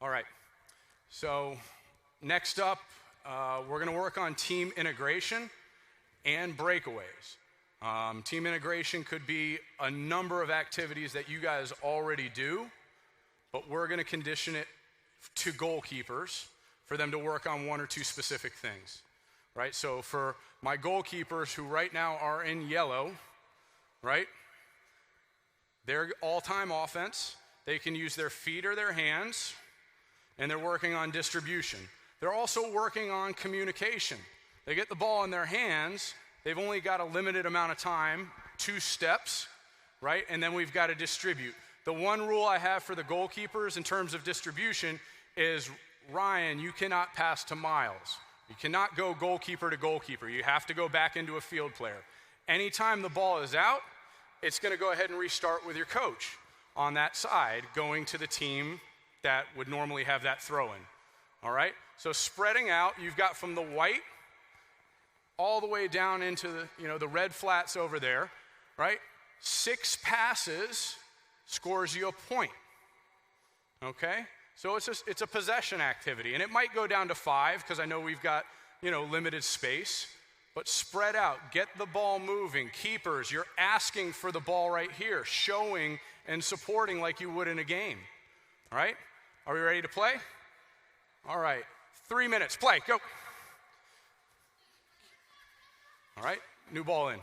All right, so next up, we're gonna work on team integration and breakaways. Team integration could be a number of activities that you guys already do, but we're gonna condition it to goalkeepers for them to work on one or two specific things, right? So for my goalkeepers who right now are in yellow, right? Their all-time offense, they can use their feet or their hands, and they're working on distribution. They're also working on communication. They get the ball in their hands, they've only got a limited amount of time, 2 steps, right? And then we've got to distribute. The one rule I have for the goalkeepers in terms of distribution is, Ryan, you cannot pass to Miles. You cannot go goalkeeper to goalkeeper. You have to go back into a field player. Anytime the ball is out, it's going to go ahead and restart with your coach on that side, going to the team that would normally have that throw-in. All right? So spreading out, you've got from the white all the way down into the red flats over there, right? 6 passes scores you a point. Okay? So it's a possession activity, and it might go down to 5 because I know we've got limited space. But spread out, get the ball moving. Keepers, you're asking for the ball right here, showing and supporting like you would in a game. All right? Are we ready to play? All right, 3 minutes, play, go. All right, new ball in.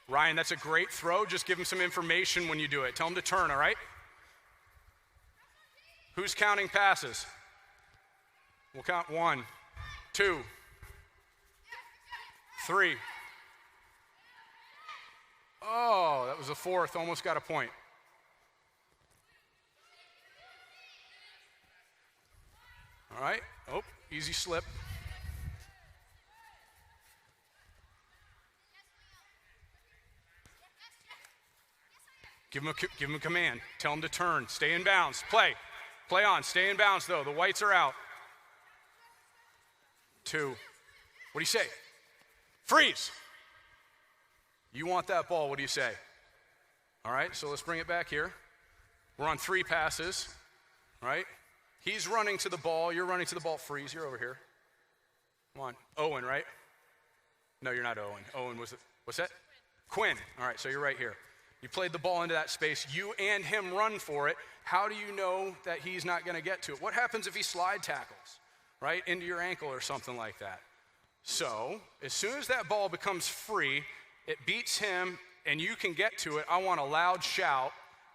Ryan, that's a great throw. Just give him some information when you do it. Tell him to turn, all right? Who's counting passes? We'll count 1, 2, 3. Oh, that was the 4th. Almost got a point. All right. Oh, easy slip. Give him a command. Tell him to turn. Stay in bounds. Play. Play on. Stay in bounds, though. The whites are out. 2. What do you say? Freeze. You want that ball. What do you say? All right, so let's bring it back here. We're on 3 passes, right? He's running to the ball. You're running to the ball. Freeze. You're over here. Come on. Owen, right? No, you're not Owen. Owen was it? What's that? Quinn. All right, so you're right here. You played the ball into that space. You and him run for it. How do you know that he's not going to get to it? What happens if he slide tackles, right, into your ankle or something like that? So as soon as that ball becomes free, it beats him, and you can get to it. I want a loud shout,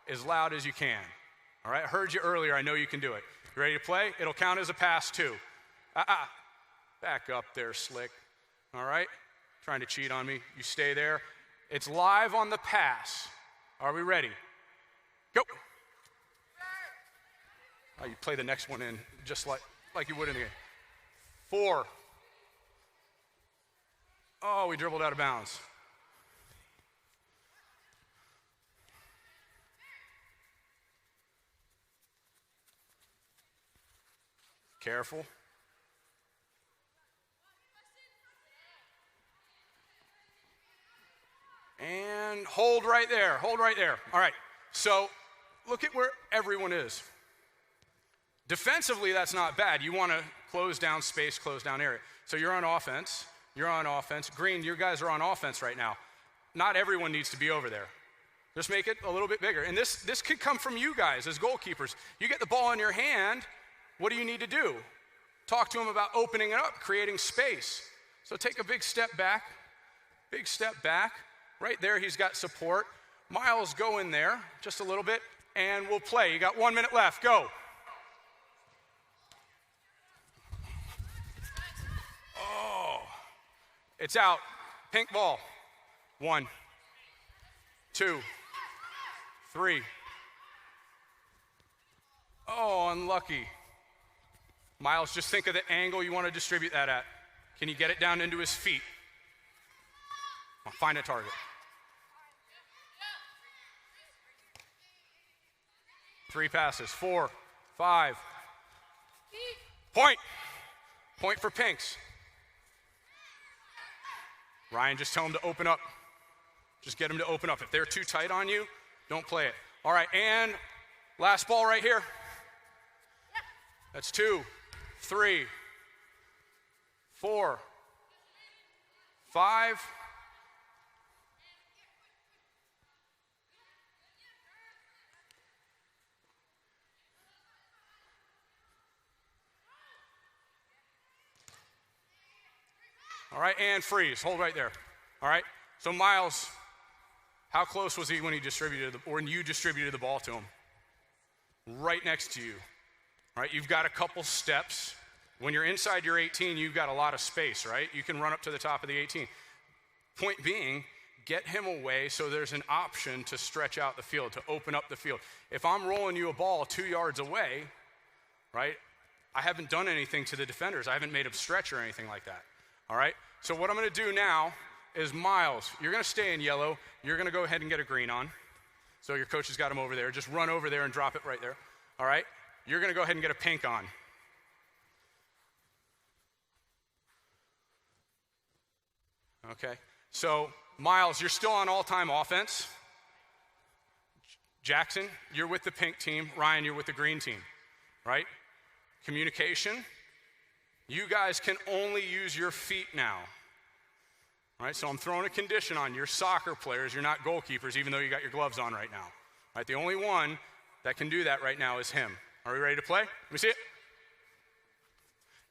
as loud as you can. All right, I heard you earlier. I know you can do it. You ready to play? It'll count as a pass, too. Back up there, Slick. All right? Trying to cheat on me. You stay there. It's live on the pass. Are we ready? Go. Oh, you play the next one in just like you would in the game. 4. Oh, we dribbled out of bounds. Careful. And hold right there. Hold right there. All right. So look at where everyone is. Defensively, that's not bad. You want to close down space, close down area. So you're on offense. You're on offense. Green, you guys are on offense right now. Not everyone needs to be over there. Just make it a little bit bigger. And this could come from you guys as goalkeepers. You get the ball in your hand. What do you need to do? Talk to him about opening it up, creating space. So take a big step back. Big step back. Right there, he's got support. Miles, go in there just a little bit, and we'll play. You got 1 minute left. Go. Oh, it's out. Pink ball. 1, 2, 3. Oh, unlucky. Miles, just think of the angle you want to distribute that at. Can you get it down into his feet? Find a target. 3 passes. 4, 5. Point. Point for Pinks. Ryan, just tell them to open up. Just get them to open up. If they're too tight on you, don't play it. All right, and last ball right here. That's 2, 3, 4, 5. All right, and freeze. Hold right there. All right, so Miles, how close was he when he distributed or when you distributed the ball to him? Right next to you. All right, you've got a couple steps. When you're inside your 18, you've got a lot of space, right? You can run up to the top of the 18. Point being, get him away so there's an option to stretch out the field, to open up the field. If I'm rolling you a ball 2 yards away, right, I haven't done anything to the defenders. I haven't made them stretch or anything like that. All right, so what I'm going to do now is Miles, you're going to stay in yellow. You're going to go ahead and get a green on. So your coach has got him over there. Just run over there and drop it right there. All right, you're going to go ahead and get a pink on. Okay, so Miles, you're still on all-time offense. Jackson, you're with the pink team. Ryan, you're with the green team, right? Communication. You guys can only use your feet now. All right, so I'm throwing a condition on your soccer players. You're not goalkeepers, even though you got your gloves on right now. All right, the only one that can do that right now is him. Are we ready to play? Let me see it.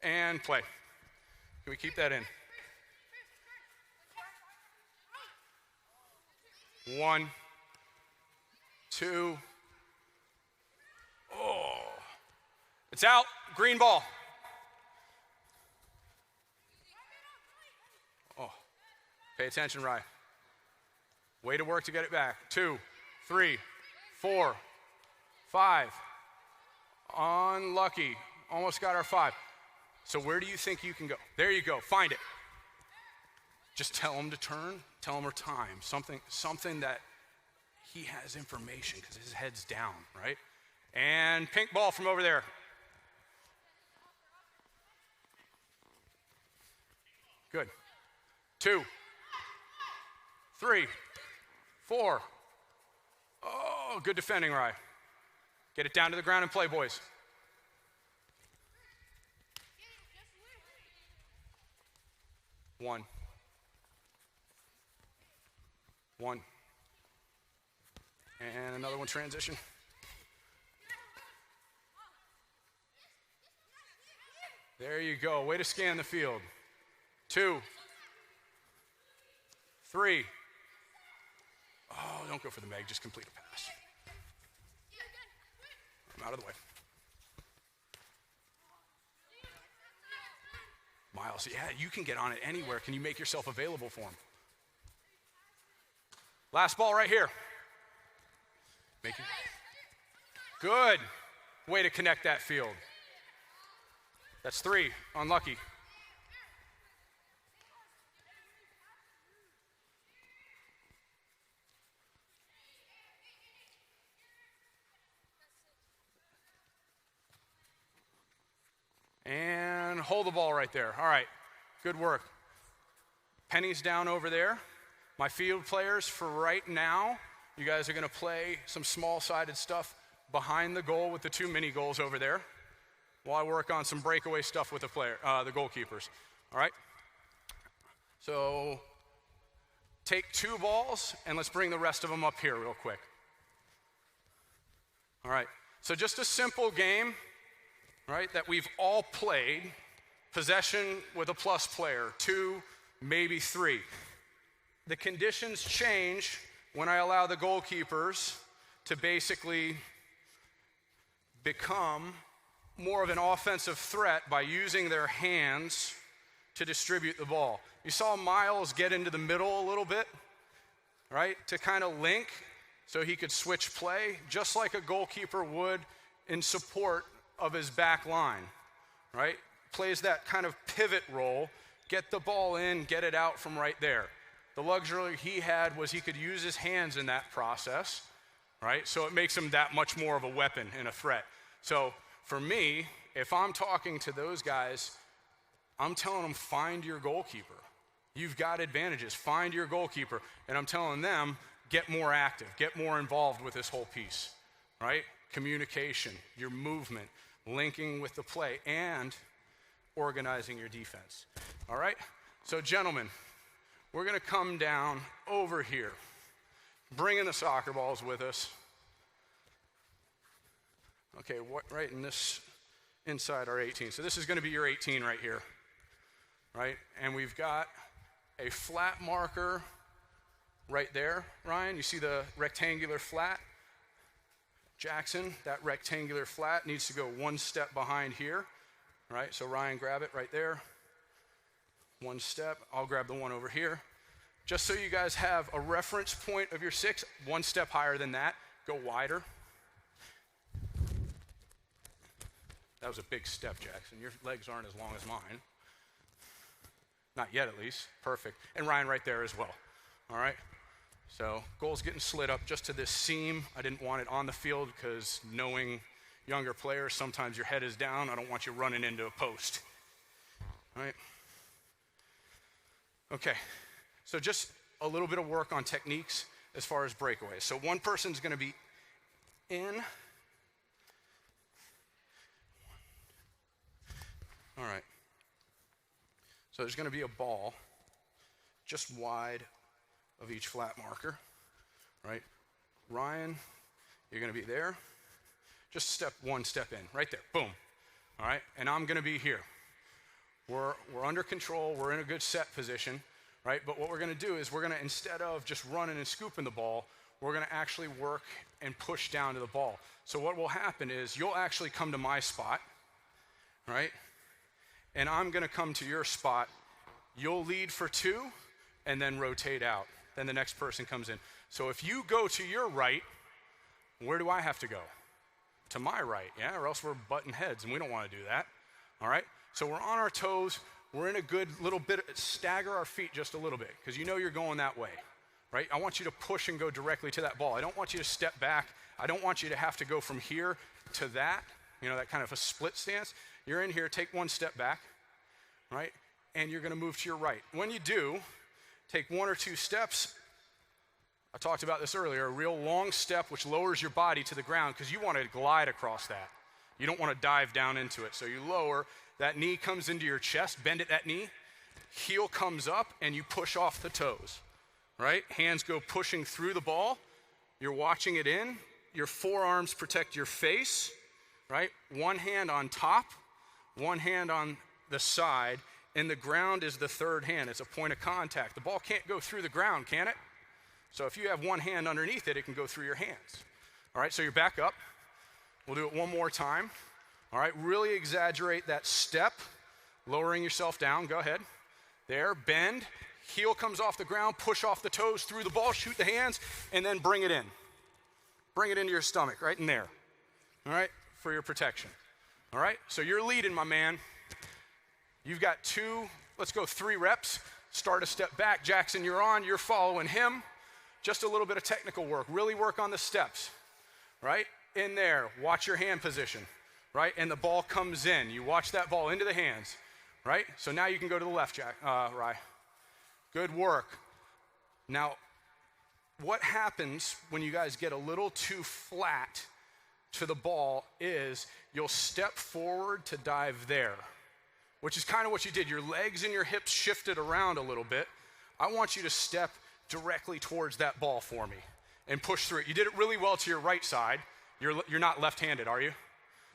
And play. Can we keep that in? 1, 2. Oh, it's out. Green ball. Pay attention, Rye. Way to work to get it back. 2, 3, 4, 5. Unlucky. Almost got our 5. So where do you think you can go? There you go. Find it. Just tell him to turn. Tell him or time. Something that he has information because his head's down, right? And pink ball from over there. Good. 2, 3, 4. Oh, good defending, Rye. Get it down to the ground and play, boys. One. And another one, transition. There you go. Way to scan the field. 2, 3. Oh, don't go for the Meg, just complete a pass. I'm out of the way. Miles, yeah, you can get on it anywhere. Can you make yourself available for him? Last ball right here. Make it. Good. Way to connect that field. That's 3. Unlucky. And hold the ball right there. All right, good work. Penny's down over there. My field players for right now, you guys are going to play some small-sided stuff behind the goal with the 2 mini goals over there while I work on some breakaway stuff with the goalkeepers. All right? So take 2 balls, and let's bring the rest of them up here real quick. All right, so just a simple game, right, that we've all played, possession with a plus player, 2, maybe 3. The conditions change when I allow the goalkeepers to basically become more of an offensive threat by using their hands to distribute the ball. You saw Miles get into the middle a little bit, right, to kind of link so he could switch play, just like a goalkeeper would in support of his back line, right? Plays that kind of pivot role, get the ball in, get it out from right there. The luxury he had was he could use his hands in that process, right? So it makes him that much more of a weapon and a threat. So for me, if I'm talking to those guys, I'm telling them find your goalkeeper, You've got advantages. Find your goalkeeper. And I'm telling them, get more active, get more involved with this whole piece, right? Communication, your movement, linking with the play, and organizing your defense. All right? So gentlemen, we're going to come down over here, bringing the soccer balls with us. Okay, right in this, inside our 18. So this is going to be your 18 right here, right? And we've got a flat marker right there, Ryan. You see the rectangular flat? Jackson, that rectangular flat needs to go one step behind here, right? So Ryan, grab it right there. One step. I'll grab the one over here. Just so you guys have a reference point of your 6, one step higher than that. Go wider. That was a big step, Jackson. Your legs aren't as long as mine. Not yet, at least. Perfect. And Ryan right there as well. All right? So goal's getting slid up just to this seam. I didn't want it on the field because knowing younger players, sometimes your head is down. I don't want you running into a post. All right? Okay. So just a little bit of work on techniques as far as breakaways. So one person's going to be in. All right. So there's going to be a ball just wide of each flat marker, right? Ryan, you're going to be there. Just one step in, right there, boom. All right, and I'm going to be here. We're under control. We're in a good set position, right? But what we're going to do is we're going to, instead of just running and scooping the ball, we're going to actually work and push down to the ball. So what will happen is you'll actually come to my spot, right? And I'm going to come to your spot. You'll lead for 2 and then rotate out. Then the next person comes in. So if you go to your right, where do I have to go? To my right, yeah, or else we're butting heads, and we don't want to do that. All right? So we're on our toes. We're in a good little bit, stagger our feet just a little bit, because you know you're going that way, right? I want you to push and go directly to that ball. I don't want you to step back. I don't want you to have to go from here to that, you know, that kind of a split stance. You're in here, take one step back, right? And you're going to move to your right. When you do, take 1 or 2 steps. I talked about this earlier, a real long step which lowers your body to the ground because you want to glide across that. You don't want to dive down into it. So you lower, that knee comes into your chest, bend at that knee, heel comes up, and you push off the toes, right? Hands go pushing through the ball. You're watching it in. Your forearms protect your face, right? One hand on top, one hand on the side, and the ground is the third hand. It's a point of contact. The ball can't go through the ground, can it? So if you have one hand underneath it, it can go through your hands. All right, so you're back up. We'll do it one more time. All right, really exaggerate that step, lowering yourself down. Go ahead. There, bend. Heel comes off the ground, push off the toes through the ball, shoot the hands, and then bring it in. Bring it into your stomach, right in there. All right, for your protection. All right, so you're leading, my man. You've got 2, let's go 3 reps. Start a step back. Jackson, you're on. You're following him. Just a little bit of technical work. Really work on the steps, right? In there, watch your hand position, right? And the ball comes in. You watch that ball into the hands, right? So now you can go to the left, Rye. Good work. Now, what happens when you guys get a little too flat to the ball is you'll step forward to dive there, which is kind of what you did. Your legs and your hips shifted around a little bit. I want you to step directly towards that ball for me and push through it. You did it really well to your right side. You're not left-handed, are you?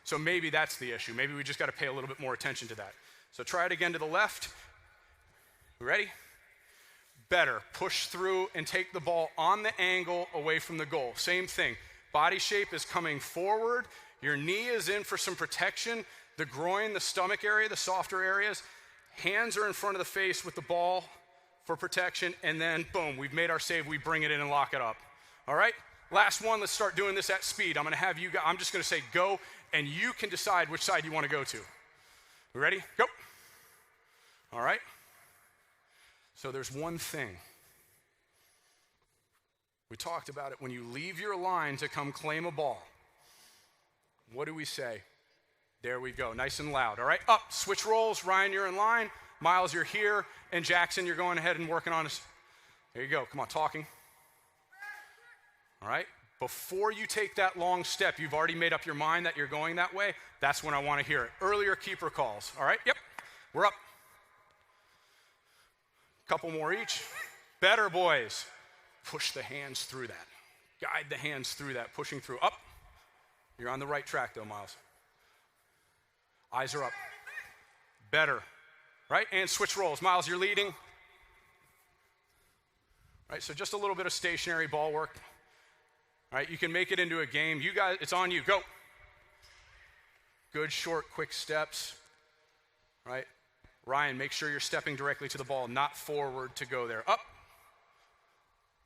So maybe that's the issue. Maybe we just got to pay a little bit more attention to that. So try it again to the left. Ready? Better. Push through and take the ball on the angle away from the goal. Same thing. Body shape is coming forward. Your knee is in for some protection. The groin, the stomach area, the softer areas. Hands are in front of the face with the ball for protection, and then boom, we've made our save. We bring it in and lock it up. All right? Last one, let's start doing this at speed. I'm just going to say go, and you can decide which side you want to go to. We ready? Go. All right? So there's one thing. We talked about it. When you leave your line to come claim a ball, what do we say? There we go, nice and loud. All right, up, switch roles. Ryan, you're in line. Miles, you're here, and Jackson, you're going ahead and working on this. There you go. Come on, talking. All right? Before you take that long step, you've already made up your mind that you're going that way. That's when I want to hear it. Earlier keeper calls. All right? Yep. We're up. Couple more each. Better, boys. Push the hands through that. Guide the hands through that, pushing through. Up. You're on the right track, though, Miles. Eyes are up. Better. Right? And switch roles. Miles, you're leading. Right? So just a little bit of stationary ball work. All right? You can make it into a game. You guys, it's on you. Go. Good, short, quick steps. Right? Ryan, make sure you're stepping directly to the ball, not forward to go there. Up.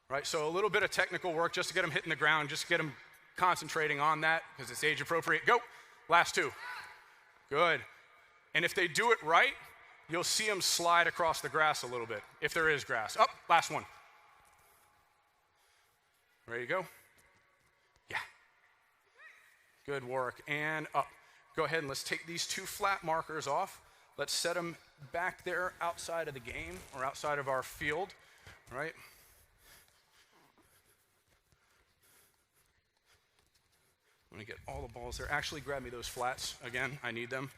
Right? So a little bit of technical work just to get them hitting the ground, just to get them concentrating on that because it's age appropriate. Go. Last two. Good. And if they do it right, you'll see them slide across the grass a little bit, if there is grass. Up. Last one. Ready to go? Yeah. Good work. And up. Go ahead and let's take these two flat markers off. Let's set them back there outside of the game or outside of our field. All right? I'm going to get all the balls there. Actually, grab me those flats again. I need them.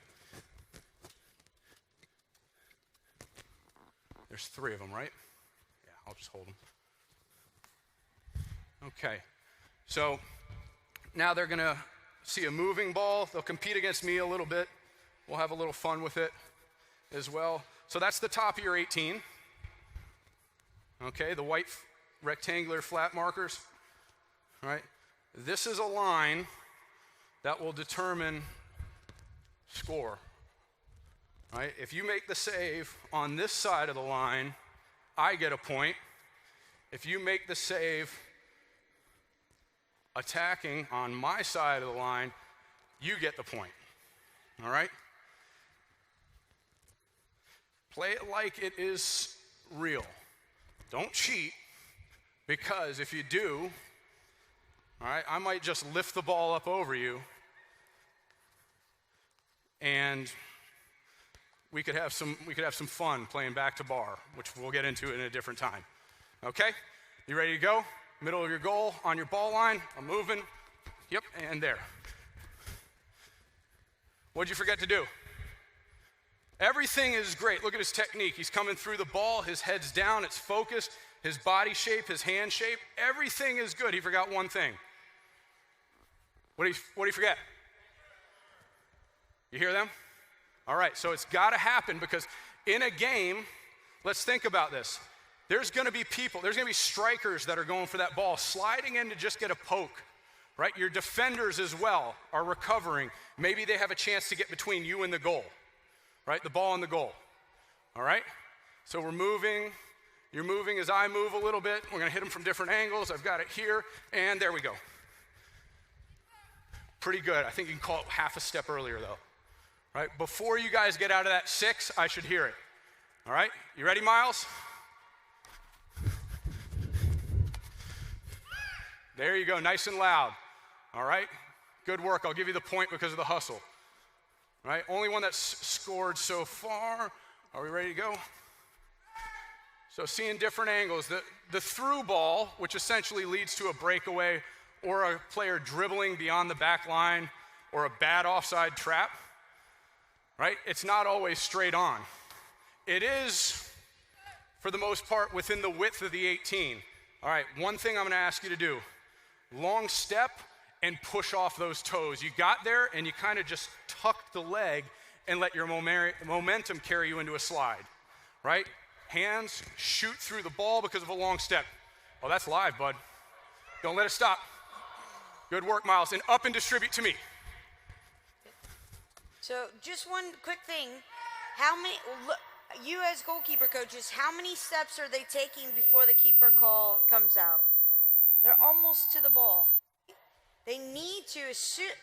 There's 3 of them, right? Yeah, I'll just hold them. Okay. So now they're going to see a moving ball. They'll compete against me a little bit. We'll have a little fun with it as well. So that's the top of your 18. Okay, the white rectangular flat markers. All right. This is a line that will determine score. Right? If you make the save on this side of the line, I get a point. If you make the save attacking on my side of the line, you get the point. All right? Play it like it is real. Don't cheat, because if you do, all right, I might just lift the ball up over you and we could have some fun playing back to bar, which we'll get into in a different time. Okay? You ready to go? Middle of your goal, on your ball line. I'm moving. Yep, and there. What'd you forget to do? Everything is great. Look at his technique. He's coming through the ball. His head's down. It's focused. His body shape, his hand shape, everything is good. He forgot one thing. What did he forget? You hear them? All right, so it's got to happen, because in a game, let's think about this. There's going to be people, there's going to be strikers that are going for that ball, sliding in to just get a poke, right? Your defenders as well are recovering. Maybe they have a chance to get between you and the goal, right? The ball and the goal, all right? So we're moving. You're moving as I move a little bit. We're going to hit them from different angles. I've got it here, and there we go. Pretty good. I think you can call it half a step earlier, though. Right? Before you guys get out of that 6, I should hear it. All right? You ready, Miles? There you go, nice and loud. All right? Good work. I'll give you the point because of the hustle. All right? Only one that's scored so far. Are we ready to go? So seeing different angles. The through ball, which essentially leads to a breakaway or a player dribbling beyond the back line or a bad offside trap, right? It's not always straight on. It is, for the most part, within the width of the 18. All right, one thing I'm going to ask you to do. Long step and push off those toes. You got there and you kind of just tucked the leg and let your momentum carry you into a slide, right? Hands, shoot through the ball because of a long step. Oh, that's live, bud. Don't let it stop. Good work, Miles. And up and distribute to me. So just one quick thing. You as goalkeeper coaches, how many steps are they taking before the keeper call comes out? They're almost to the ball. They need to shoot.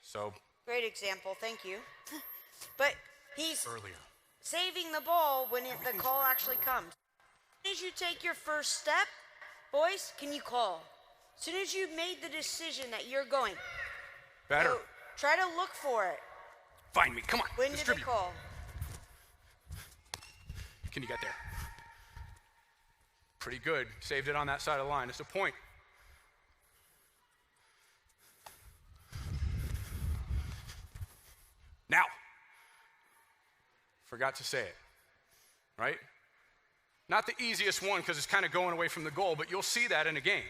So. Great example, thank you. But he's earlier saving the ball when the call actually comes. As soon as you take your first step, boys, can you call? As soon as you've made the decision that you're going. Better. So try to look for it. Find me, come on. When distribute. did they call? Can you get there? Pretty good. Saved it on that side of the line. It's a point. Now, forgot to say it, right? Not the easiest one because it's kind of going away from the goal, but you'll see that in a game,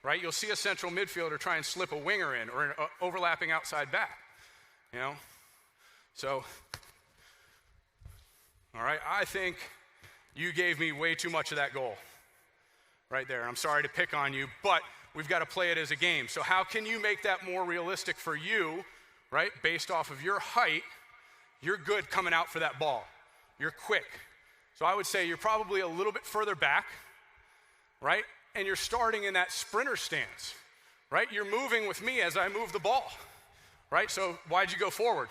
right? You'll see a central midfielder try and slip a winger in or an overlapping outside back, you know? So, all right, I think you gave me way too much of that goal right there. I'm sorry to pick on you, but we've got to play it as a game. So how can you make that more realistic for you, right? Based off of your height, you're good coming out for that ball. You're quick. So I would say you're probably a little bit further back, right? And you're starting in that sprinter stance, right? You're moving with me as I move the ball, right? So why'd you go forward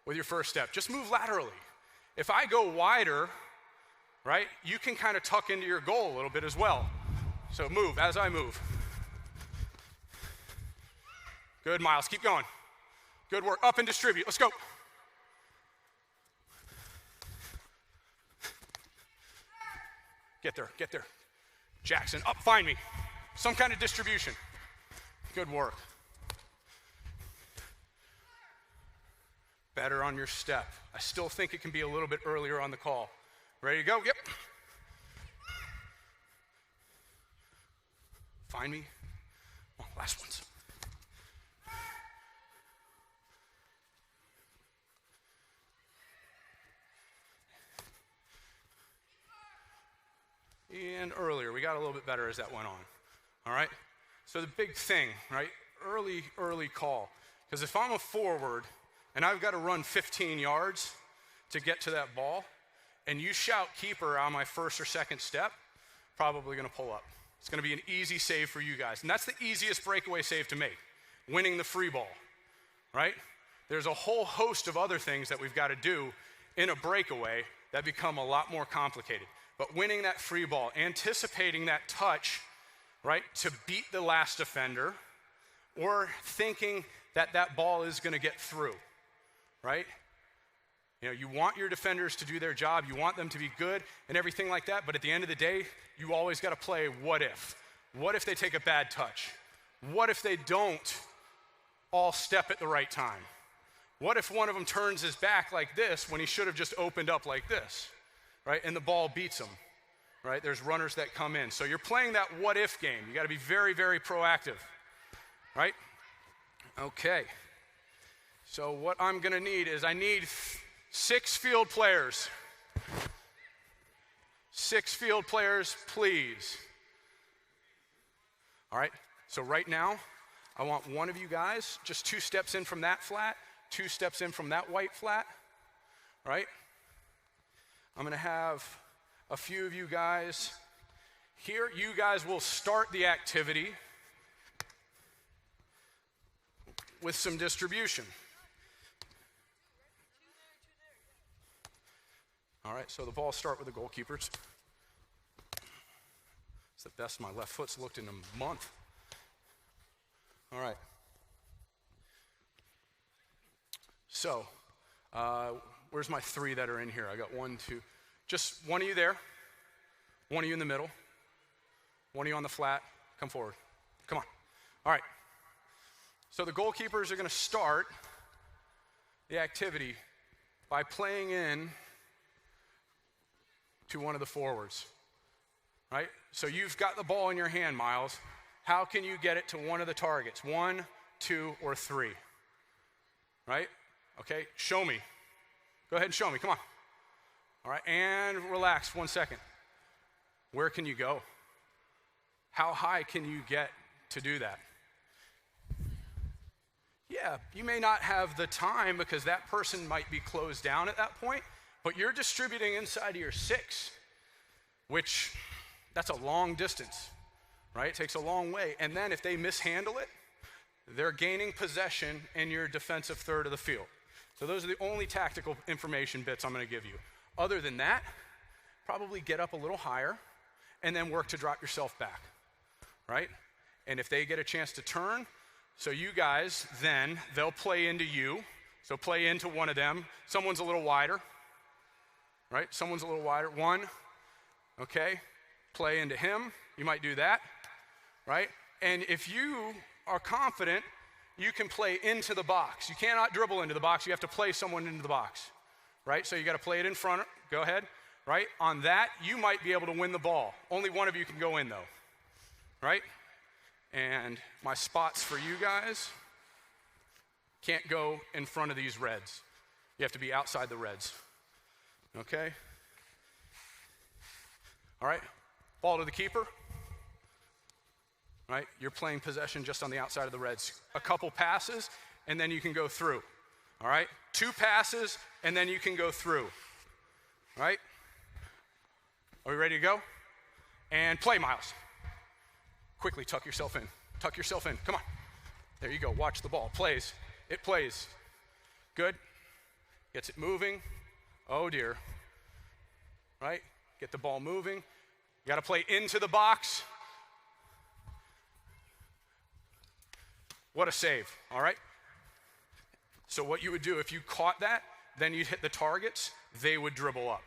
with your first step? Just move laterally. If I go wider, right, you can kind of tuck into your goal a little bit as well. So move as I move. Good, Miles. Keep going. Good work. Up and distribute. Let's go. Get there, get there. Jackson, up, find me. Some kind of distribution. Good work. Better on your step. I still think it can be a little bit earlier on the call. Ready to go? Yep. Find me. Oh, last ones. And earlier, we got a little bit better as that went on. All right? So the big thing, right? Early call. Because if I'm a forward and I've got to run 15 yards to get to that ball, and you shout keeper on my first or second step, probably going to pull up. It's going to be an easy save for you guys. And that's the easiest breakaway save to make, winning the free ball, right? There's a whole host of other things that we've got to do in a breakaway that become a lot more complicated. But winning that free ball, anticipating that touch, right, to beat the last defender, or thinking that that ball is going to get through, right? You know, you want your defenders to do their job, you want them to be good and everything like that, but at the end of the day, you always got to play what if. What if they take a bad touch? What if they don't all step at the right time? What if one of them turns his back like this when he should have just opened up like this, right? And the ball beats him, right? There's runners that come in. So you're playing that what if game. You got to be very, very proactive, right? Okay. So what I'm going to need is I need 6 field players. 6 field players, please. All right, so right now, I want one of you guys just 2 steps in from that flat, 2 steps in from that white flat, right? I'm gonna have a few of you guys here. You guys will start the activity with some distribution. All right, so the ball start with the goalkeepers. It's the best my left foot's looked in a month. All right. So, where's my 3 that are in here? I got 1, 2, just one of you there, one of you in the middle, one of you on the flat. Come forward. Come on. All right. So the goalkeepers are going to start the activity by playing in to one of the forwards, right? So you've got the ball in your hand, Miles. How can you get it to one of the targets? 1, 2, or 3, right? Okay, show me. Go ahead and show me, come on. All right, and relax 1 second. Where can you go? How high can you get to do that? Yeah, you may not have the time because that person might be closed down at that point, but you're distributing inside of your 6, which that's a long distance, right? It takes a long way. And then if they mishandle it, they're gaining possession in your defensive third of the field. So those are the only tactical information bits I'm going to give you. Other than that, probably get up a little higher and then work to drop yourself back, right? And if they get a chance to turn, so you guys then, they'll play into you. So play into one of them. Someone's a little wider. right? Someone's a little wider. 1, okay? Play into him. You might do that, right? And if you are confident, you can play into the box. You cannot dribble into the box. You have to play someone into the box, right? So you got to play it in front. Go ahead, right? On that, you might be able to win the ball. Only one of you can go in, though, right? And my spots for you guys can't go in front of these reds. You have to be outside the reds, okay? All right, ball to the keeper. Right? You're playing possession just on the outside of the reds. A couple passes, and then you can go through. All right? 2 passes, and then you can go through. All right? Are we ready to go? And play, Miles. Quickly tuck yourself in. Tuck yourself in. Come on. There you go. Watch the ball. Plays. It plays. Good. Gets it moving. Oh, dear. Right? Get the ball moving. You got to play into the box. What a save, all right? So what you would do, if you caught that, then you'd hit the targets, they would dribble up.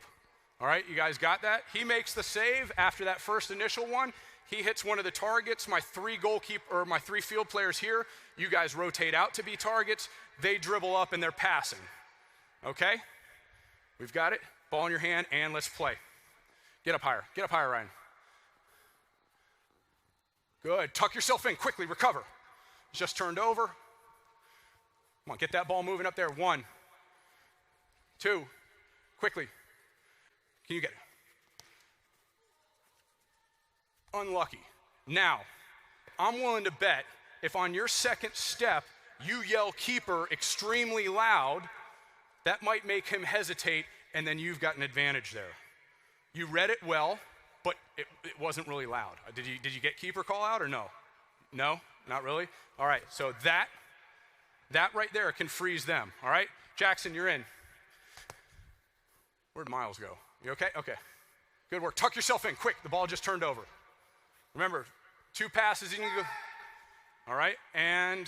All right, you guys got that? He makes the save after that first initial one. He hits one of the targets. My 3 field players here, you guys rotate out to be targets. They dribble up and they're passing. Okay? We've got it. Ball in your hand, and let's play. Get up higher. Get up higher, Ryan. Good. Tuck yourself in. Quickly, recover. Just turned over. Come on, get that ball moving up there. 1, 2, quickly. Can you get it? Unlucky. Now, I'm willing to bet if on your second step you yell keeper extremely loud, that might make him hesitate, and then you've got an advantage there. You read it well, but it wasn't really loud. Did you get keeper call out or no? No? Not really? All right, so that right there can freeze them, all right? Jackson, you're in. Where'd Miles go? You okay? Okay. Good work. Tuck yourself in, quick. The ball just turned over. Remember, 2 passes and you can go. All right, and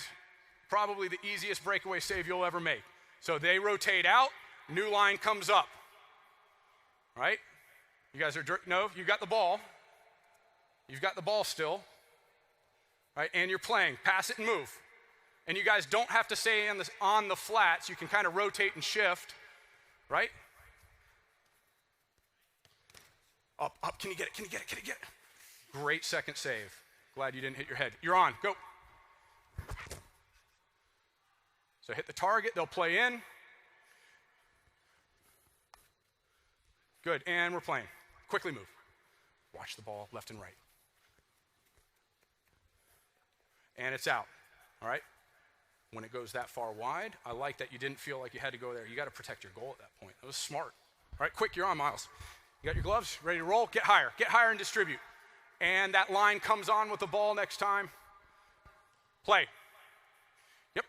probably the easiest breakaway save you'll ever make. So they rotate out, new line comes up. All right? You guys are, no, you got the ball. You've got the ball still. Right, and you're playing, pass it and move. And you guys don't have to stay on the flats. You can kind of rotate and shift, right? Up, can you get it, can you get it, can you get it? Great second save. Glad you didn't hit your head. You're on, go. So hit the target, they'll play in. Good, and we're playing. Quickly move. Watch the ball left and right. And it's out, all right? When it goes that far wide, I like that you didn't feel like you had to go there. You got to protect your goal at that point. That was smart. All right, quick, you're on, Miles. You got your gloves, ready to roll? Get higher and distribute. And that line comes on with the ball next time. Play. Yep.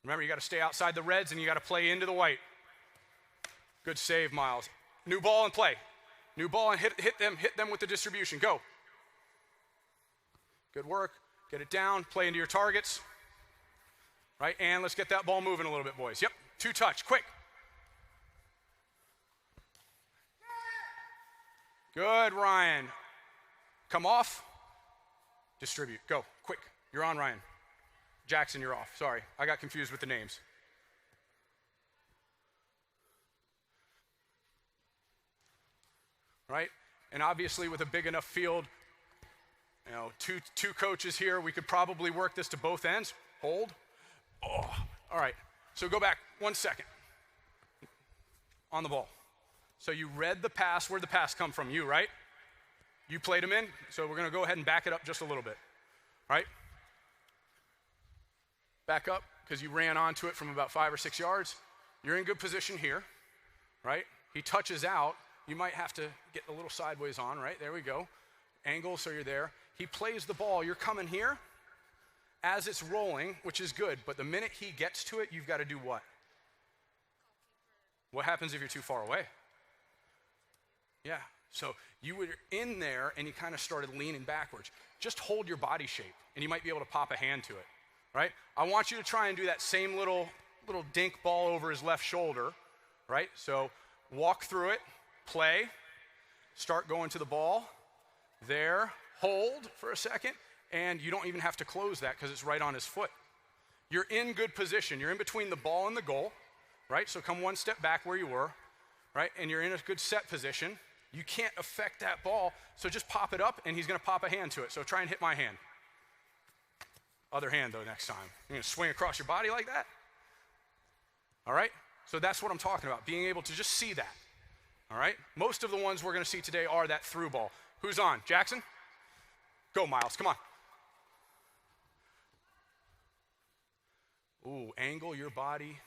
Remember, you got to stay outside the reds and you got to play into the white. Good save, Miles. New ball and play. New ball and hit them with the distribution. Go. Good work. Get it down, play into your targets. Right, and let's get that ball moving a little bit, boys. Yep, 2 touch, quick. Good, Ryan. Come off. Distribute, go, quick. You're on, Ryan. Jackson, you're off. Sorry, I got confused with the names. Right, and obviously with a big enough field, you know, two coaches here, we could probably work this to both ends. Hold. Oh, all right. So go back 1 second. On the ball. So you read the pass. Where'd the pass come from? You, right? You played him in. So we're going to go ahead and back it up just a little bit. All right? Back up because you ran onto it from about 5 or 6 yards. You're in good position here, right? He touches out. You might have to get a little sideways on, right? There we go. Angle so you're there. He plays the ball, you're coming here as it's rolling, which is good, but the minute he gets to it, you've got to do what? What happens if you're too far away? Yeah, so you were in there and you kind of started leaning backwards. Just hold your body shape and you might be able to pop a hand to it, right? I want you to try and do that same little dink ball over his left shoulder, right? So walk through it, play, start going to the ball, there, hold for a second, and you don't even have to close that because it's right on his foot. You're in good position. You're in between the ball and the goal, right? So come one step back where you were, right? And you're in a good set position. You can't affect that ball, so just pop it up, and he's going to pop a hand to it. So try and hit my hand. Other hand, though, next time. You're going to swing across your body like that? All right? So that's what I'm talking about, being able to just see that. All right? Most of the ones we're going to see today are that through ball. Who's on? Jackson? Go, Miles. Come on. Ooh, angle your body.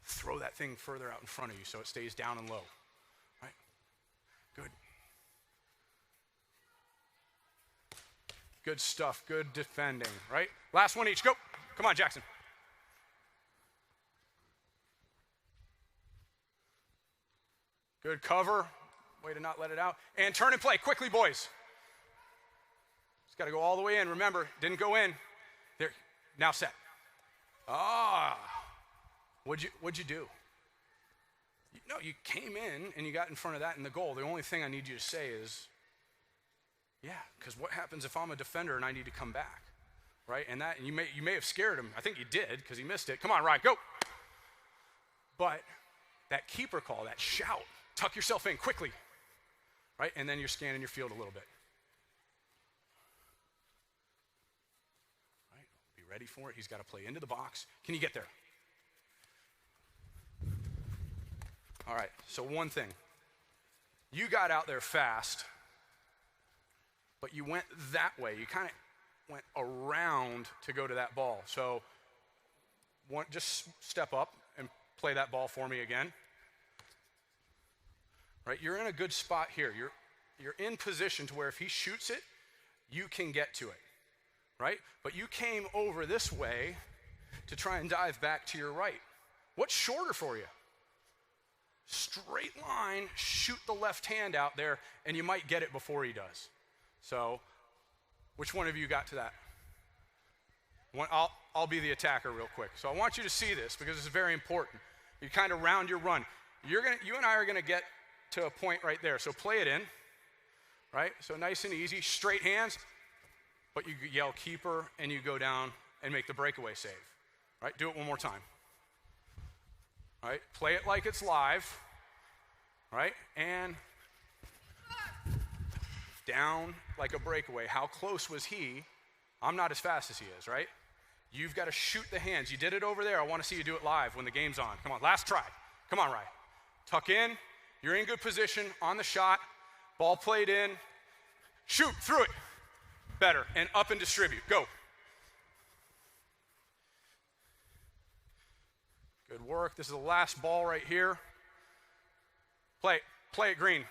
Throw that thing further out in front of you so it stays down and low. Right? Good. Good stuff. Good defending, right? Last one each. Go. Come on, Jackson. Good cover. Way to not let it out. And turn and play. Quickly, boys. It's got to go all the way in. Remember, didn't go in. There. Now set. Ah. What'd you do? No, you came in and you got in front of that in the goal. The only thing I need you to say is, yeah, because what happens if I'm a defender and I need to come back, right? And you may have scared him. I think you did because he missed it. Come on, Ryan, go. But that keeper call, that shout, tuck yourself in quickly, right? And then you're scanning your field a little bit. Right? Be ready for it. He's got to play into the box. Can you get there? All right, so one thing. You got out there fast, but you went that way. You kind of went around to go to that ball. So just step up and play that ball for me again. Right, you're in a good spot here. You're in position to where if he shoots it, you can get to it, right? But you came over this way to try and dive back to your right. What's shorter for you? Straight line, shoot the left hand out there, and you might get it before he does. So, which one of you got to that? I'll be the attacker real quick. So I want you to see this because this is very important. You kind of round your run. You and I are gonna get to a point right there. So play it in, right? So nice and easy, straight hands, but you yell keeper and you go down and make the breakaway save, right? Do it one more time. All right, play it like it's live, right? And down like a breakaway. How close was he? I'm not as fast as he is, right? You've got to shoot the hands. You did it over there. I want to see you do it live when the game's on. Come on, last try. Come on, Ryan. Tuck in. You're in good position on the shot. Ball played in. Shoot through it. Better. And up and distribute. Go. Good work. This is the last ball right here. Play it green.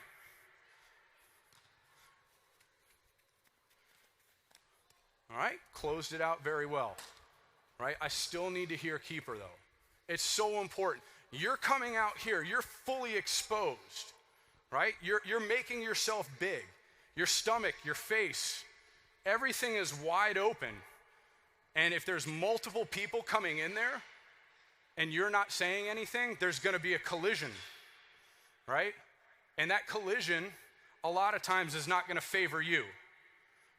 All right, closed it out very well. Right? I still need to hear keeper though. It's so important. You're coming out here, you're fully exposed. Right? You're making yourself big. Your stomach, your face, everything is wide open. And if there's multiple people coming in there, and you're not saying anything, there's going to be a collision, right? And that collision, a lot of times, is not going to favor you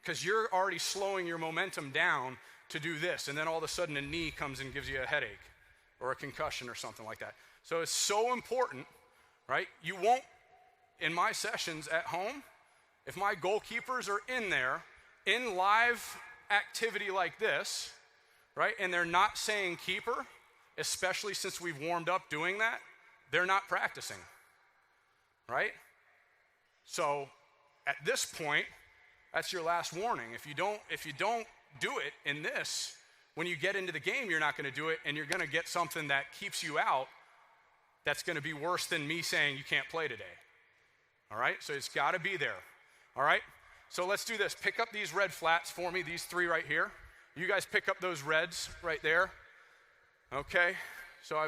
because you're already slowing your momentum down to do this, and then all of a sudden a knee comes and gives you a headache or a concussion or something like that. So it's so important, right? You won't, in my sessions at home, if my goalkeepers are in there, in live activity like this, right, and they're not saying keeper, especially since we've warmed up doing that, they're not practicing, right? So at this point, that's your last warning. If you don't do it in this, when you get into the game, you're not going to do it, and you're going to get something that keeps you out that's going to be worse than me saying you can't play today, all right? So it's got to be there, all right? So let's do this. Pick up these red flats for me, these three right here. You guys pick up those reds right there. Okay, so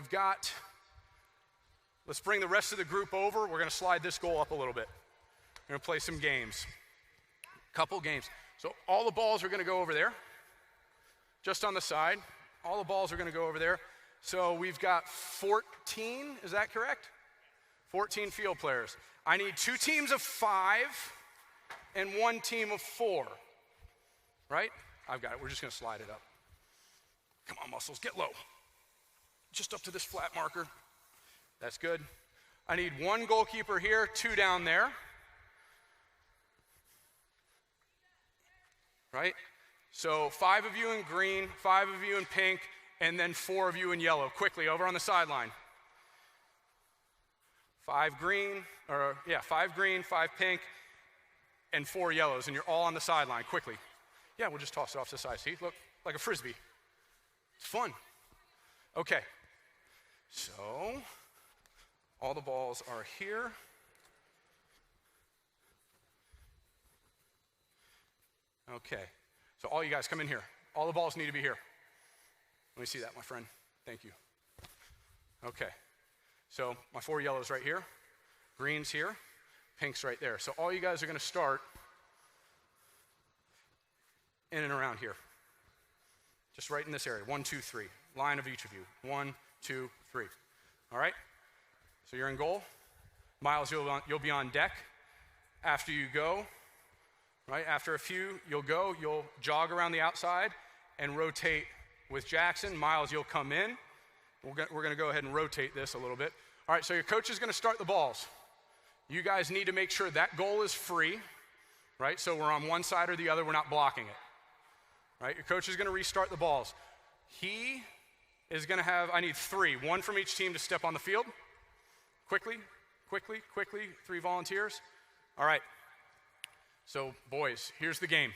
let's bring the rest of the group over. We're going to slide this goal up a little bit. We're going to play some games, couple games. So all the balls are going to go over there, just on the side. All the balls are going to go over there. So we've got 14, is that correct? 14 field players. I need 2 teams of 5 and 1 team of 4, right? I've got it, we're just gonna slide it up. Come on, muscles, get low. Just up to this flat marker. That's good. I need 1 goalkeeper here, 2 down there. Right? So 5 of you in green, 5 of you in pink, and then 4 of you in yellow. Quickly, over on the sideline. 5 green, 5 pink, and 4 yellows, and you're all on the sideline, quickly. Yeah, we'll just toss it off to the side. See, look, like a Frisbee. It's fun. Okay, so all the balls are here. Okay, so all you guys come in here. All the balls need to be here. Let me see that, my friend. Thank you. Okay, so my 4 yellows right here, green's here, pink's right there. So all you guys are gonna start in and around here. Just right in this area, 1, 2, 3. Line of each of you, 1, 2, 3. All right, so you're in goal. Miles, you'll be on deck. After you go, right, after a few, you'll jog around the outside and rotate with Jackson. Miles, you'll come in. We're gonna go ahead and rotate this a little bit. All right, so your coach is gonna start the balls. You guys need to make sure that goal is free, right? So we're on one side or the other, we're not blocking it. Right, your coach is gonna restart the balls. He is gonna have, I need 3, 1 from each team to step on the field. Quickly, 3 volunteers. All right, so boys, here's the game.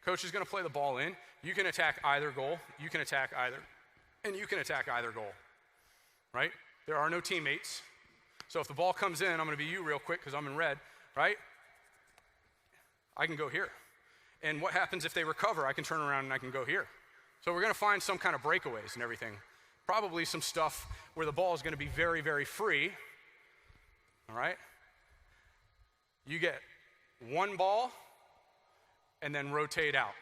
Coach is gonna play the ball in. You can attack either goal, you can attack either, and you can attack either goal, right? There are no teammates. So if the ball comes in, I'm gonna be you real quick because I'm in red, right? I can go here. And what happens if they recover? I can turn around and I can go here. So we're gonna find some kind of breakaways and everything. Probably some stuff where the ball is gonna be very, very free, all right? You get 1 ball and then rotate out,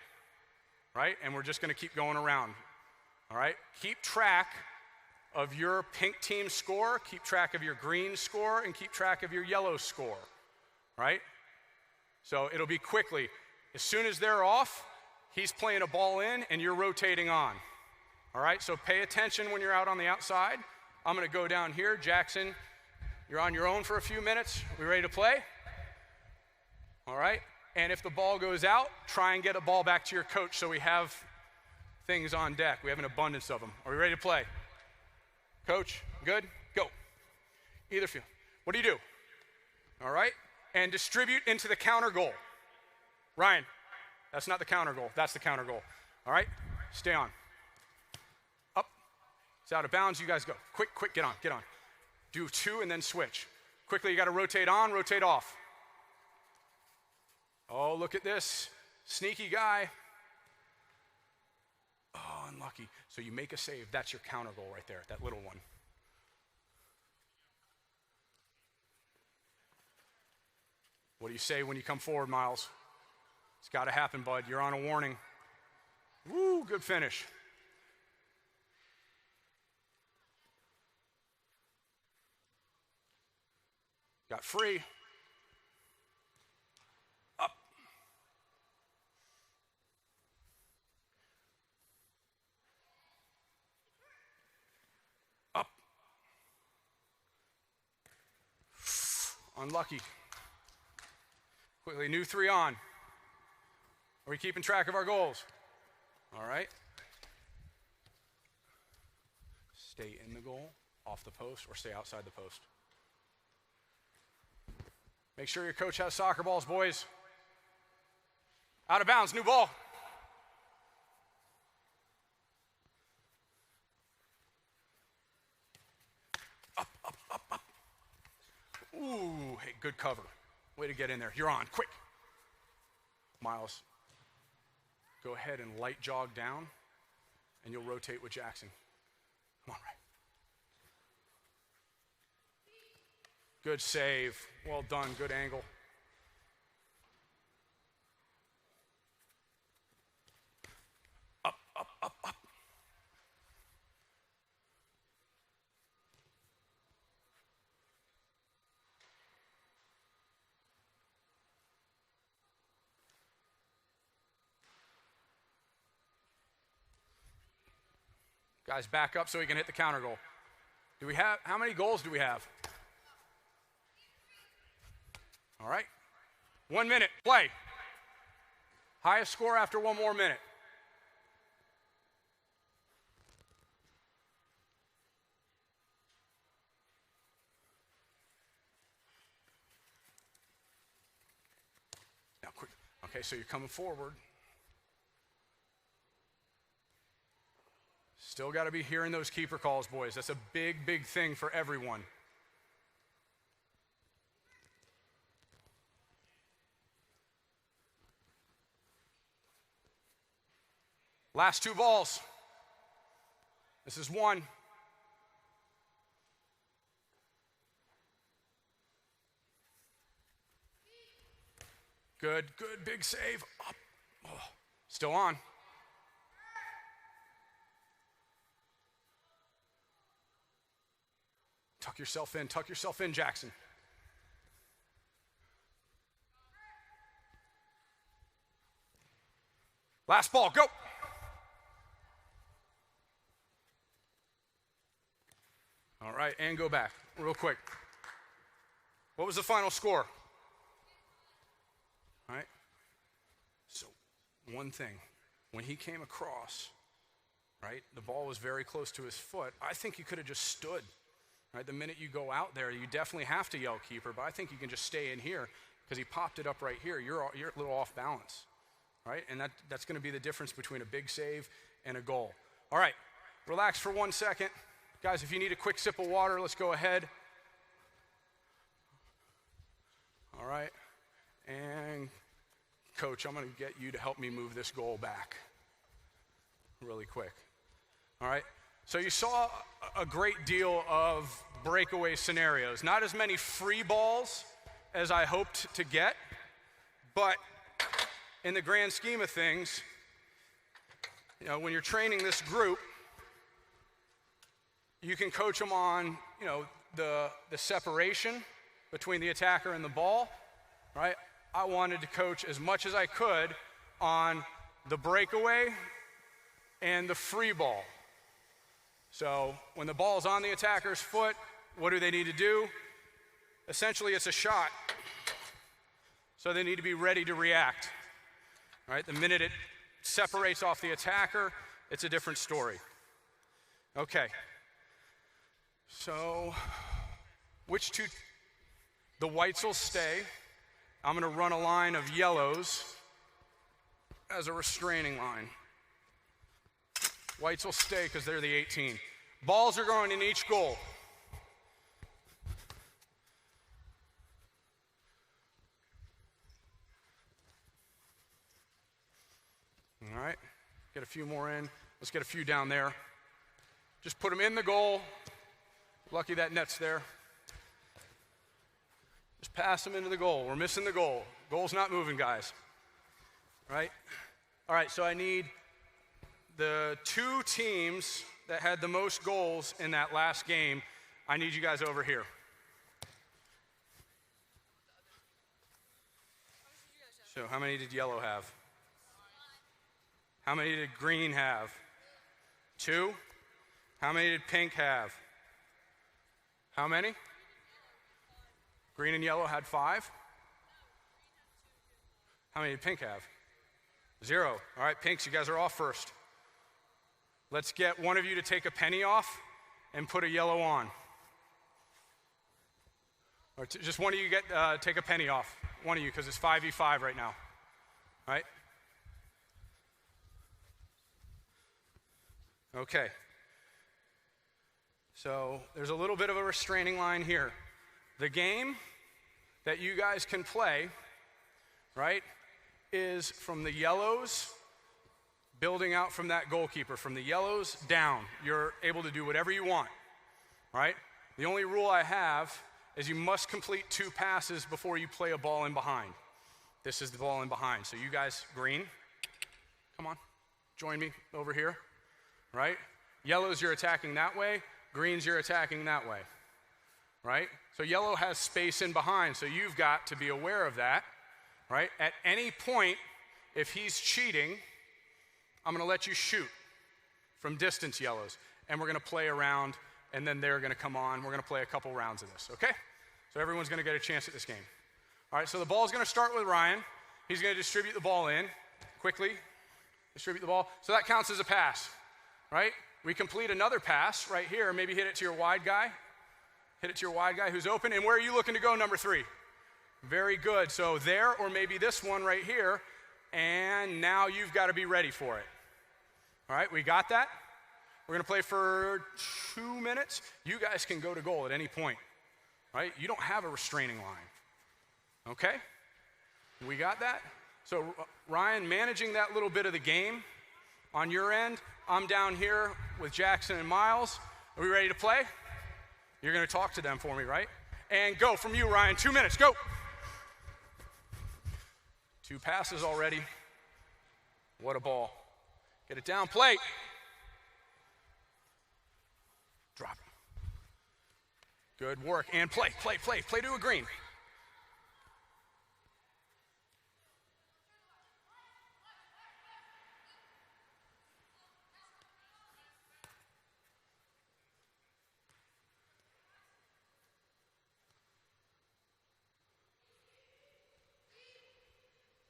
right? And we're just gonna keep going around, all right? Keep track of your pink team score, keep track of your green score, and keep track of your yellow score, right? So it'll be quickly. As soon as they're off, he's playing a ball in and you're rotating on, all right? So pay attention when you're out on the outside. I'm gonna go down here. Jackson, you're on your own for a few minutes. We ready to play? All right, and if the ball goes out, try and get a ball back to your coach so we have things on deck. We have an abundance of them. Are we ready to play? Coach, good? Go. Either field. What do you do? All right, and distribute into the counter goal. Ryan, that's not the counter goal. That's the counter goal. All right, stay on. Up, it's out of bounds. You guys go. Quick, get on. Do 2 and then switch. Quickly, you gotta rotate on, rotate off. Oh, look at this. Sneaky guy. Oh, unlucky. So you make a save. That's your counter goal right there, that little one. What do you say when you come forward, Miles? It's got to happen, bud. You're on a warning. Woo, good finish. Got free. Up. Up. Unlucky. Quickly, new 3 on. Are we keeping track of our goals? All right. Stay in the goal, off the post, or stay outside the post. Make sure your coach has soccer balls, boys. Out of bounds, new ball. Up. Ooh, hey, good cover. Way to get in there. You're on, quick. Miles, go ahead and light jog down, and you'll rotate with Jackson. Come on, Ray. Good save. Well done. Good angle. Up. Guys, back up so he can hit the counter goal. How many goals do we have? All right. 1 minute, play. Highest score after one more minute. Now, quick. Okay, so you're coming forward. Still got to be hearing those keeper calls, boys. That's a big, big thing for everyone. Last 2 balls. This is 1. Good, big save. Up. Oh, still on. Tuck yourself in, Jackson. Last ball, go. All right, and go back real quick. What was the final score? All right. So, one thing, when he came across, right, the ball was very close to his foot. I think he could have just stood. Right, the minute you go out there, you definitely have to yell keeper, but I think you can just stay in here because he popped it up right here. You're a little off balance, right? And that's going to be the difference between a big save and a goal. All right, relax for 1 second. Guys, if you need a quick sip of water, let's go ahead. All right, and Coach, I'm going to get you to help me move this goal back really quick. All right. So you saw a great deal of breakaway scenarios. Not as many free balls as I hoped to get, but in the grand scheme of things, you know, when you're training this group, you can coach them on, you know, the separation between the attacker and the ball, right? I wanted to coach as much as I could on the breakaway and the free ball. So when the ball's on the attacker's foot, what do they need to do? Essentially, it's a shot. So they need to be ready to react. All right, the minute it separates off the attacker, it's a different story. Okay. So which 2? The whites will stay. I'm going to run a line of yellows as a restraining line. Whites will stay because they're the 18. Balls are going in each goal. All right, get a few more in. Let's get a few down there. Just put them in the goal. Lucky that net's there. Just pass them into the goal. We're missing the goal. Goal's not moving, guys. Right? All right, so I need the 2 teams that had the most goals in that last game. I need you guys over here. So how many did yellow have? How many did green have? 2. How many did pink have? How many? Green and yellow had 5. How many did pink have? 0. All right, pinks, you guys are off first. Let's get one of you to take a penny off and put a yellow on. Or just one of you take a penny off. One of you, because it's 5v5 right now. All right? Okay. So there's a little bit of a restraining line here. The game that you guys can play, right, is from the yellows building out from that goalkeeper. From the yellows down, you're able to do whatever you want, right? The only rule I have is you must complete 2 passes before you play a ball in behind. This is the ball in behind. So you guys, green, come on, join me over here, right? Yellows, you're attacking that way. Greens, you're attacking that way, right? So yellow has space in behind, so you've got to be aware of that, right? At any point, if he's cheating, I'm going to let you shoot from distance, yellows. and we're going to play around, and then they're going to come on. We're going to play a couple rounds of this, okay? So everyone's going to get a chance at this game. All right, so the ball's going to start with Ryan. He's going to distribute the ball in quickly, distribute the ball. So that counts as a pass, right? We complete another pass right here. Maybe hit it to your wide guy. Hit it to your wide guy who's open. And where are you looking to go, number 3? Very good. So there, or maybe this one right here. And now you've got to be ready for it. All right, we got that? We're going to play for 2 minutes. You guys can go to goal at any point, right? You don't have a restraining line, okay? We got that? So Ryan, managing that little bit of the game on your end. I'm down here with Jackson and Miles. Are we ready to play? You're going to talk to them for me, right? And go from you, Ryan. 2 minutes, go. 2 passes already. What a ball. Get it down, play. Drop it. Good work, and play to a green.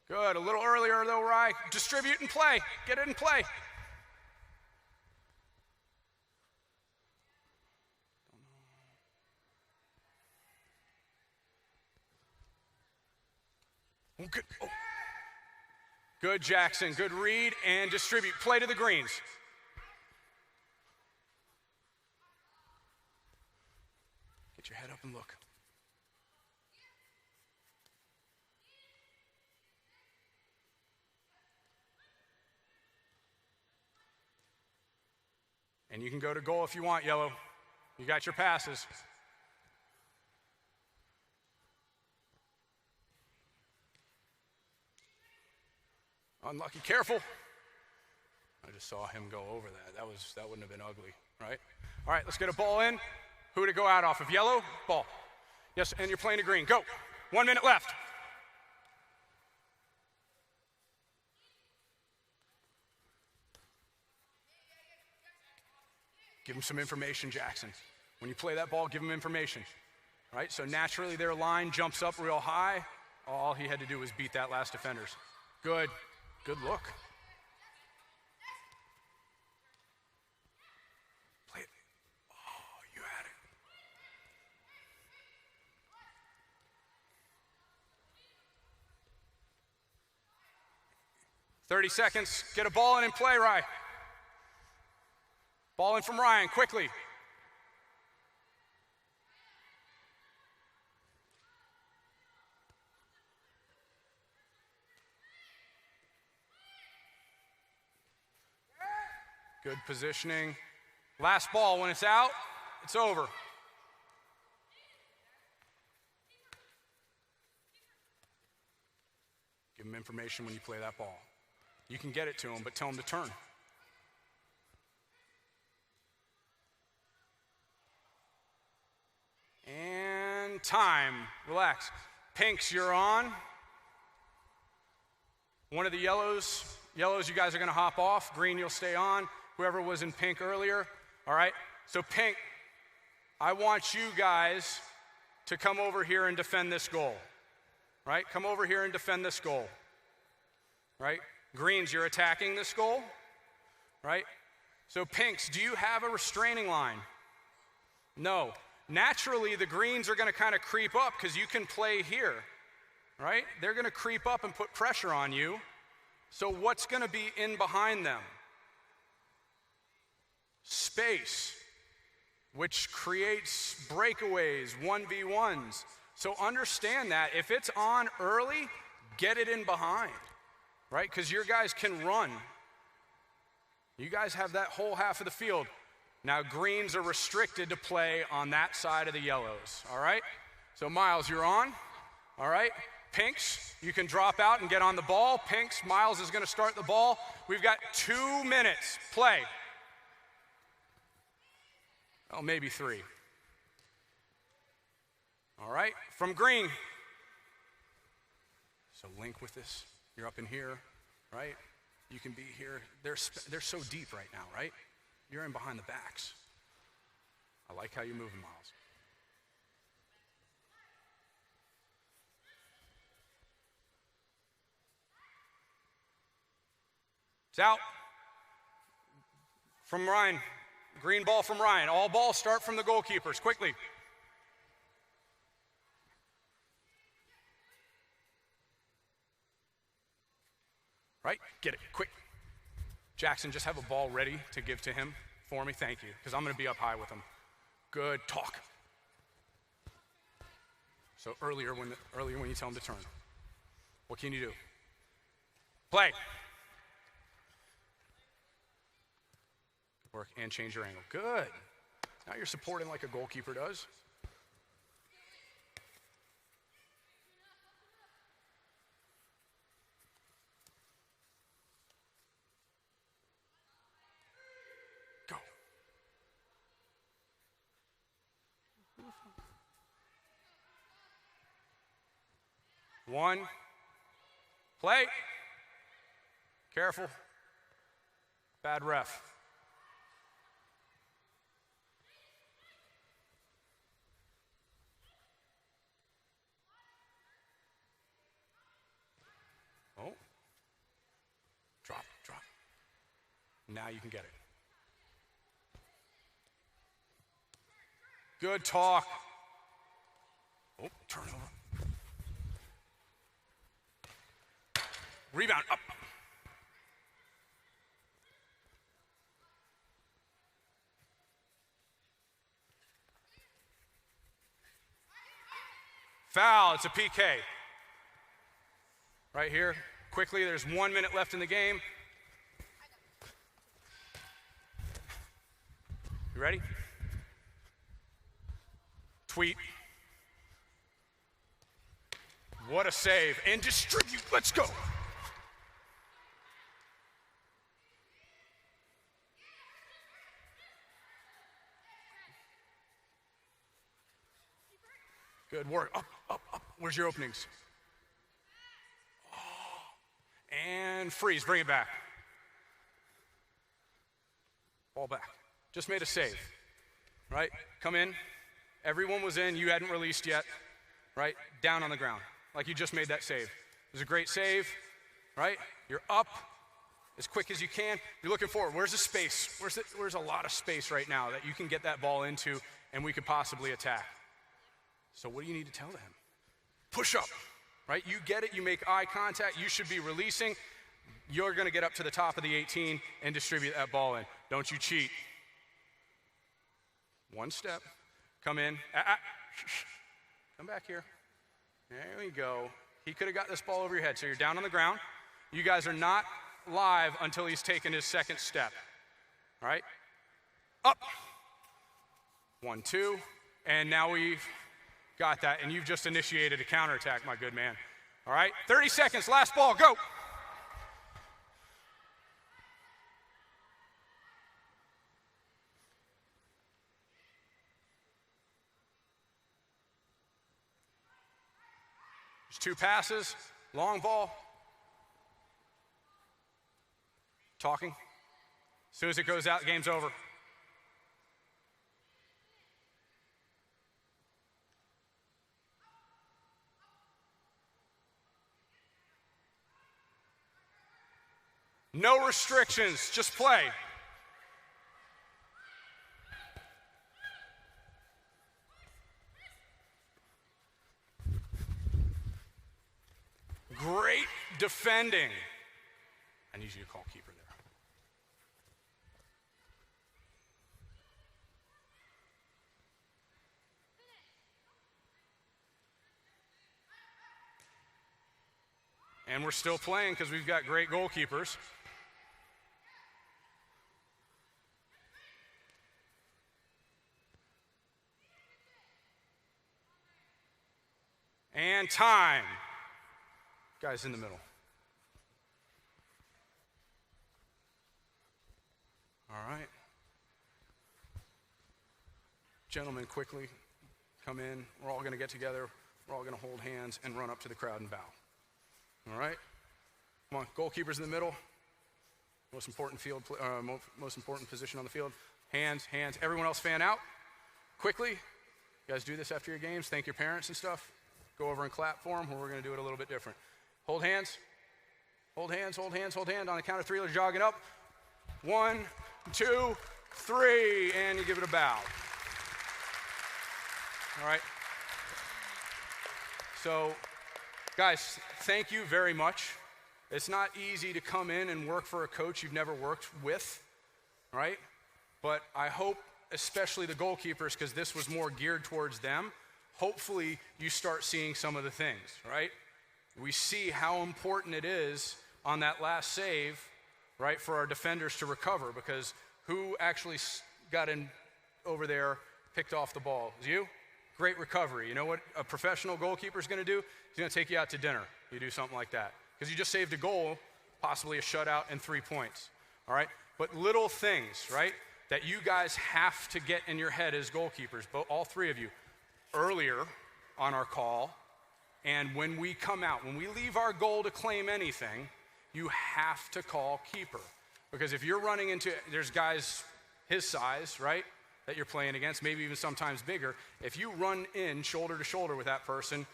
Good, a little earlier though, Rye. Distribute and play, get it in play. Oh, good. Oh. Good, Jackson. Good read and distribute. Play to the greens. Get your head up and look. And you can go to goal if you want, Yellow. You got your passes. Unlucky, careful. I just saw him go over that. That wouldn't have been ugly, right? All right, let's get a ball in. Who to go out off of? Yellow, ball. Yes, and you're playing to green. Go. 1 minute left. Give them some information, Jackson. When you play that ball, give them information. Right? So naturally their line jumps up real high. All he had to do was beat that last defender's. Good. Good look. Play it. Oh, you had it. "30 seconds. Get a ball in and play, Rye. Ball in from Ryan, quickly. Good positioning. Last ball, when it's out, it's over. Give them information when you play that ball. You can get it to them, but tell them to turn. And time. Relax. Pinks, you're on. One of the yellows, you guys are going to hop off. Green, you'll stay on. Whoever was in pink earlier. All right? So pink, I want you guys to come over here and defend this goal. Right? Come over here and defend this goal. Right? Greens, you're attacking this goal. Right? So pinks, do you have a restraining line? No. Naturally, the greens are going to kind of creep up because you can play here, right? They're going to creep up and put pressure on you. So what's going to be in behind them? Space, which creates breakaways, 1v1s. So understand that. If it's on early, get it in behind, right? Because your guys can run. You guys have that whole half of the field. Now, greens are restricted to play on that side of the yellows, all right? So, Miles, you're on, all right? Pinks, you can drop out and get on the ball. Pinks, Miles is going to start the ball. We've got 2 minutes. Play. Oh, maybe 3. All right, from green. So link with this. You're up in here, right? You can be here. They're so deep right now, right? You're in behind the backs. I like how you're moving, Miles. It's out. From Ryan. Green ball from Ryan. All balls start from the goalkeepers. Quickly. Right? Get it. Quick. Jackson, just have a ball ready to give to him for me. Thank you. Because I'm going to be up high with him. Good talk. So earlier when you tell him to turn, what can you do? Play. Work and change your angle. Good. Now you're supporting like a goalkeeper does. Go. One. Play. Careful. Bad ref. Oh. Drop. Now you can get it. Good talk. Oh, turn it over. Rebound up. Foul, it's a PK. Right here, quickly, there's 1 minute left in the game. You ready? Tweet. What a save. And distribute, let's go. Good work, up. Where's your openings? Oh. And freeze, bring it back. Ball back. Just made a save, right? Come in. Everyone was in, you hadn't released yet, right? Down on the ground, like you just made that save. It was a great save, right? You're up as quick as you can. You're looking forward. Where's the space? Where's a lot of space right now that you can get that ball into and we could possibly attack? So what do you need to tell him? Push up, right? You get it, you make eye contact, you should be releasing. You're gonna get up to the top of the 18 and distribute that ball in. Don't you cheat. One step, come in. Come back here. There we go. He could have got this ball over your head. So you're down on the ground. You guys are not live until he's taken his second step. All right? Up. 1, 2. And now we've got that. And you've just initiated a counterattack, my good man. All right? 30 seconds. Last ball. Go. There's 2 passes, long ball. Talking. As soon as it goes out, the game's over. No restrictions, just play. Great defending. I need you to call keeper there. And we're still playing because we've got great goalkeepers. And time. Guys in the middle. All right. Gentlemen, quickly come in. We're all going to get together. We're all going to hold hands and run up to the crowd and bow. All right? Come on, goalkeepers in the middle. Most important most important position on the field. Hands, hands. Everyone else fan out. Quickly. You guys do this after your games. Thank your parents and stuff. Go over and clap for them, or we're going to do it a little bit different. Hold hands. Hold hands, hold hands, hold hands. On the count of 3, let's jogging up. 1, 2, 3, and you give it a bow. All right. So, guys, thank you very much. It's not easy to come in and work for a coach you've never worked with, right? But I hope, especially the goalkeepers, because this was more geared towards them, hopefully you start seeing some of the things, right? We see how important it is on that last save, right, for our defenders to recover, because who actually got in over there, picked off the ball? It was you? Great recovery. You know what a professional goalkeeper is going to do? He's going to take you out to dinner. You do something like that. Because you just saved a goal, possibly a shutout, and 3 points. All right? But little things, right, that you guys have to get in your head as goalkeepers, all 3 of you, earlier on our call, and when we come out, when we leave our goal to claim anything, you have to call keeper. Because if you're running into, there's guys his size, right, that you're playing against, maybe even sometimes bigger. If you run in shoulder to shoulder with that person,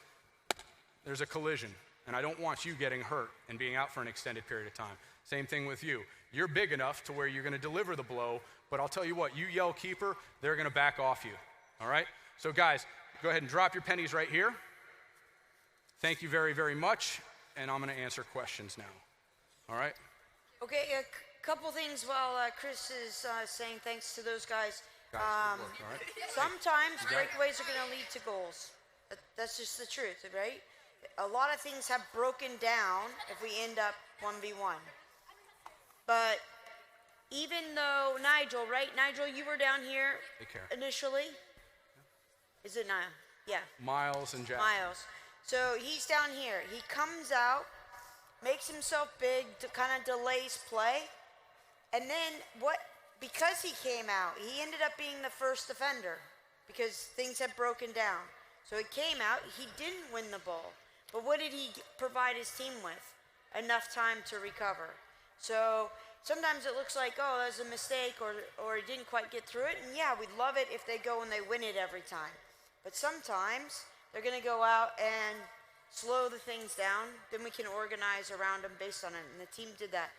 there's a collision. And I don't want you getting hurt and being out for an extended period of time. Same thing with you. You're big enough to where you're going to deliver the blow, but I'll tell you what, you yell keeper, they're going to back off you. All right? So guys, go ahead and drop your pennies right here. Thank you very, very much. And I'm going to answer questions now. All right? Okay, a couple things while Chris is saying thanks to those guys. Guys, good work, all right? Sometimes breakaways are going to lead to goals. That's just the truth, right? A lot of things have broken down if we end up 1v1. But even though Nigel, right? Nigel, you were down here initially. Yeah. Is it Niall? Yeah. Miles and Jack. Miles. So he's down here. He comes out, makes himself big, kind of delays play. And then because he came out, he ended up being the first defender because things had broken down. So he came out, he didn't win the ball. But what did he provide his team with? Enough time to recover. So sometimes it looks like, oh, that was a mistake or he didn't quite get through it. And yeah, we'd love it if they go and they win it every time. But sometimes they're going to go out and slow the things down. Then we can organize around them based on it. And the team did that.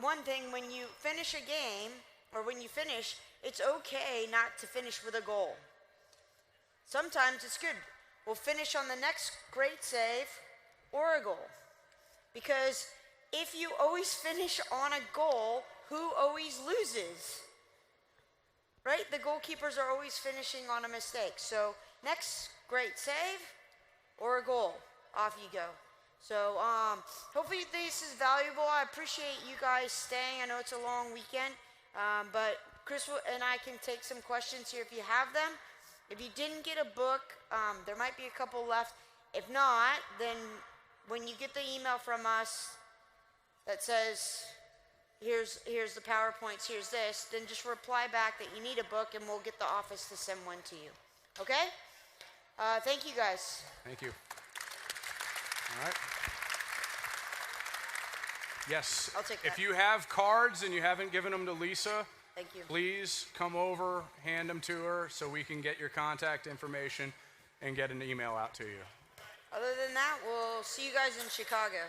One thing, when you finish a game or when you finish, it's okay not to finish with a goal. Sometimes it's good. We'll finish on the next great save or a goal. Because if you always finish on a goal, who always loses? Right? The goalkeepers are always finishing on a mistake. So next great save or a goal. Off you go. So hopefully this is valuable. I appreciate you guys staying. I know it's a long weekend. But Chris and I can take some questions here if you have them. If you didn't get a book, there might be a couple left. If not, then when you get the email from us that says, here's the PowerPoints, here's this, then just reply back that you need a book and we'll get the office to send one to you. Okay? Thank you guys. Thank you. All right. Yes. I'll take that. If you have cards and you haven't given them to Lisa, thank you. Please come over, hand them to her so we can get your contact information and get an email out to you. Other than that, we'll see you guys in Chicago.